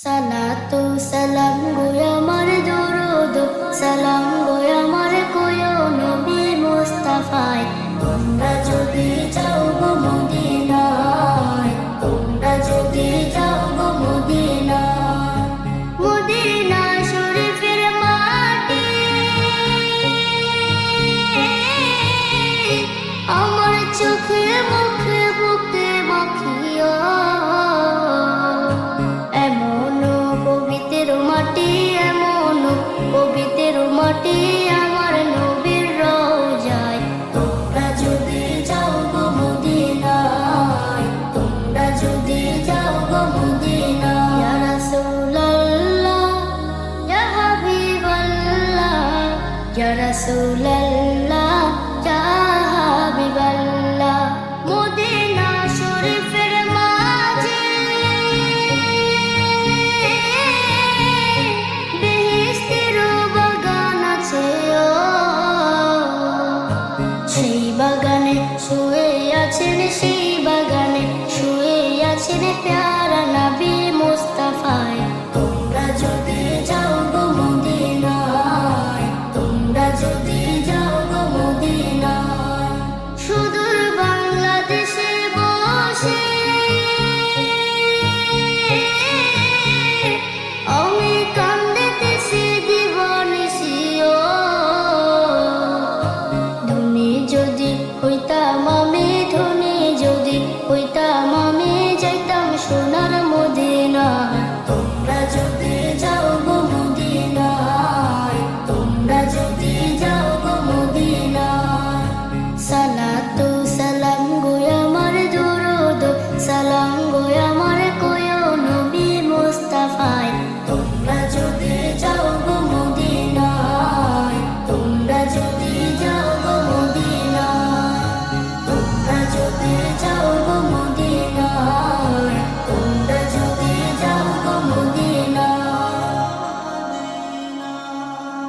সালাতু সালাম গো আমার দরুদ সালাম গো আমার কোয় নবী মুস্তাফায়। তোমরা যদি যাও গো মদিনায়, তোমরা যদি যাও গো মদিনায়, মদিনা শরীফের মাটি আমার চোখে মুখে বুকে মাখিও। মাটি আমার নবীর রওজায়। তোমরা যদি যাও গো মদিনায়, তোমরা যদি যাও গো মদিনায়। ইয়া রাসূলুল্লাহ ইয়া হাবিবাল্লাহ, ইয়া রাসূলুল্লাহ ইয়া হাবিবাল্লাহ। মদিনা শরীফের মাঝে সেই বাগানে শুয়ে আছেন, সেই বাগানে শুয়ে আছেন প্যার।